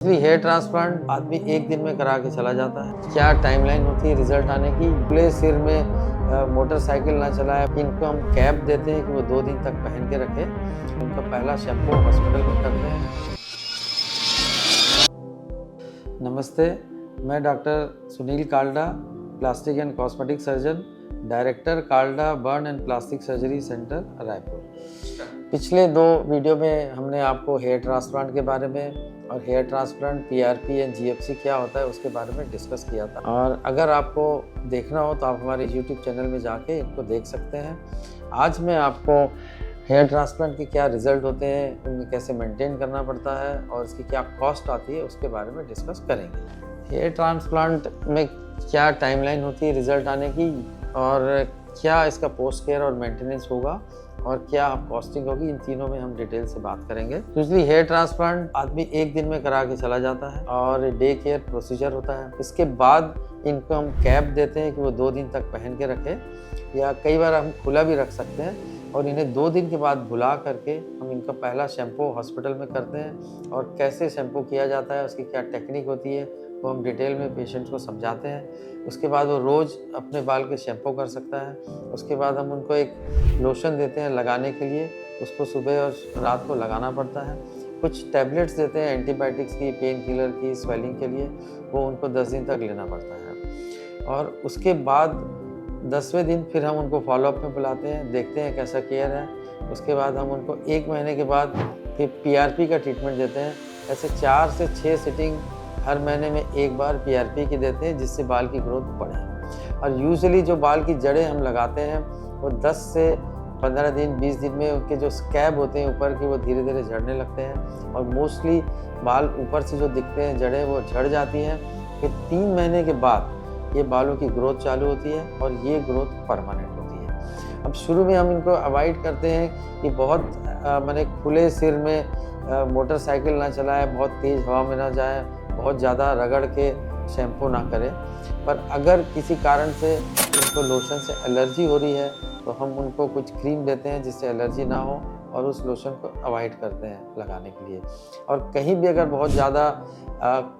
Hair transplant आदमी एक दिन में करा के चला जाता है। क्या टाइमलाइन होती है रिजल्ट आने की? खुले सिर में मोटरसाइकिल ना चलाए। इनको हम कैप देते हैं कि वो 2 दिन तक पहन के रखें। उनका पहला शैम्पू हॉस्पिटल में करते हैं। नमस्ते, मैं doctor Sunil Kalda, plastic and cosmetic surgeon, director Kalda burn and plastic surgery centre Raipur. पिछले 2 वीडियो में हमने आपको हेयर ट्रांसप्लांट के बारे में और hair transplant PRP and GFC क्या होता है उसके बारे में डिस्कस किया था। और अगर आपको देखना हो तो आप हमारे यूट्यूब चैनल में जाके इनको देख सकते हैं। आज मैं आपको हेयर ट्रांसप्लांट के क्या रिजल्ट होते हैं, उन्हें कैसे मेंटेन करना पड़ता है और इसकी क्या कॉस्ट आती है उसके बारे में डिस्कस करेंगे। हेयर ट्रांसप्लांट में क्या टाइमलाइन होती है रिजल्ट आने की और क्या इसका पोस्ट केयर और मेंटेनेंस होगा और क्या कॉस्टिंग होगी, इन तीनों में हम डिटेल से बात करेंगे। यूजुअली हेयर ट्रांसप्लांट आदमी एक दिन में करा के चला जाता है और डे केयर प्रोसीजर होता है। इसके बाद इनको हम कैप देते हैं कि वो 2 दिन तक पहन के रखें, या कई बार हम खुला भी रख सकते हैं और इन्हें 2 दिन के बाद भुला करके हम इनका पहला शैम्पू हॉस्पिटल में करते हैं। और कैसे शैम्पू किया जाता है, उसकी क्या टेक्निक होती है, वो हम डिटेल में पेशेंट्स को समझाते हैं। उसके बाद वो रोज़ अपने बाल के शैम्पू कर सकता है। उसके बाद हम उनको एक लोशन देते हैं लगाने के लिए, उसको सुबह और रात को लगाना पड़ता है। कुछ टैबलेट्स देते हैं एंटीबायोटिक्स की, पेन किलर की, स्वेलिंग के लिए, वो उनको 10 दिन तक लेना पड़ता है। और उसके बाद 10वें दिन फिर हम उनको फॉलोअप में बुलाते हैं, देखते हैं कैसा केयर है। उसके बाद हम उनको 1 महीने के बाद फिर पीआरपी का ट्रीटमेंट देते हैं। ऐसे 4 से 6 सिटिंग हर महीने में 1 बार पीआरपी की देते हैं, जिससे बाल की ग्रोथ बढ़े। और यूजुअली जो बाल की जड़ें हम लगाते हैं वो 10 से 15 दिन 20 दिन में उनके जो स्कैब होते हैं ऊपर की, वो धीरे धीरे झड़ने लगते हैं और मोस्टली बाल ऊपर से जो दिखते हैं जड़ें वो झड़ जाती हैं। फिर 3 महीने के बाद ये बालों की ग्रोथ चालू होती है और ये ग्रोथ परमानेंट होती है। अब शुरू में हम इनको अवॉइड करते हैं कि बहुत माने खुले सिर में मोटरसाइकिल ना चलाए, बहुत तेज़ हवा में ना जाए, बहुत ज़्यादा रगड़ के शैम्पू ना करें। पर अगर किसी कारण से उनको लोशन से एलर्जी हो रही है तो हम उनको कुछ क्रीम देते हैं जिससे एलर्जी ना हो और उस लोशन को अवॉइड करते हैं लगाने के लिए। और कहीं भी अगर बहुत ज़्यादा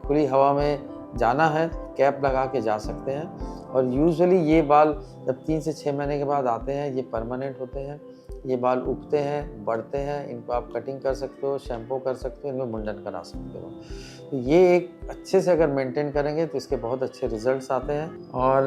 खुली हवा में जाना है कैप लगा के जा सकते हैं। और यूजुअली ये बाल जब 3 से 6 महीने के बाद आते हैं ये परमानेंट होते हैं। ये बाल उगते हैं, बढ़ते हैं, इनको आप कटिंग कर सकते हो, शैम्पू कर सकते हो, इनमें मुंडन करा सकते हो। तो ये एक अच्छे से अगर मेंटेन करेंगे तो इसके बहुत अच्छे रिजल्ट्स आते हैं। और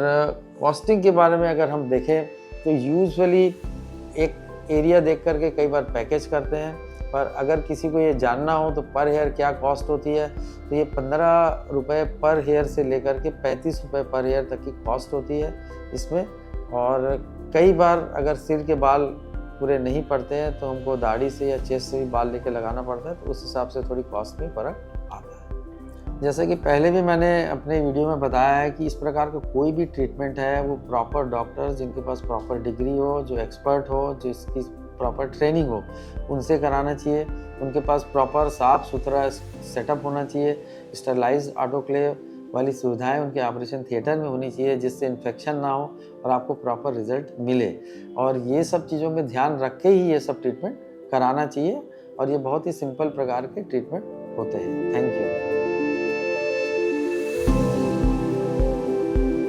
कॉस्टिंग के बारे में अगर हम देखें तो यूजुअली एक एरिया देख करके कई बार पैकेज करते हैं। पर अगर किसी को ये जानना हो तो पर हेयर क्या कॉस्ट होती है, तो ये 15 रुपये पर हेयर से लेकर के 35 रुपये पर हेयर तक की कॉस्ट होती है इसमें। और कई बार अगर सिर के बाल पूरे नहीं पड़ते हैं तो हमको दाढ़ी से या चेस्ट से भी बाल लेके लगाना पड़ता है, तो उस हिसाब से थोड़ी कॉस्ट में फ़र्क आता है। जैसे कि पहले भी मैंने अपने वीडियो में बताया है कि इस प्रकार का कोई भी ट्रीटमेंट है वो प्रॉपर डॉक्टर्स जिनके पास प्रॉपर डिग्री हो, जो एक्सपर्ट हो, जिसकी प्रॉपर ट्रेनिंग हो, उनसे कराना चाहिए। उनके पास प्रॉपर साफ़ सुथरा सेटअप होना चाहिए, स्टरलाइज्ड ऑटोक्लेव वाली सुविधाएं उनके ऑपरेशन थिएटर में होनी चाहिए, जिससे इन्फेक्शन ना हो और आपको प्रॉपर रिजल्ट मिले। और ये सब चीज़ों में ध्यान रख के ही ये सब ट्रीटमेंट कराना चाहिए। और ये बहुत ही सिंपल प्रकार के ट्रीटमेंट होते हैं। Thank you.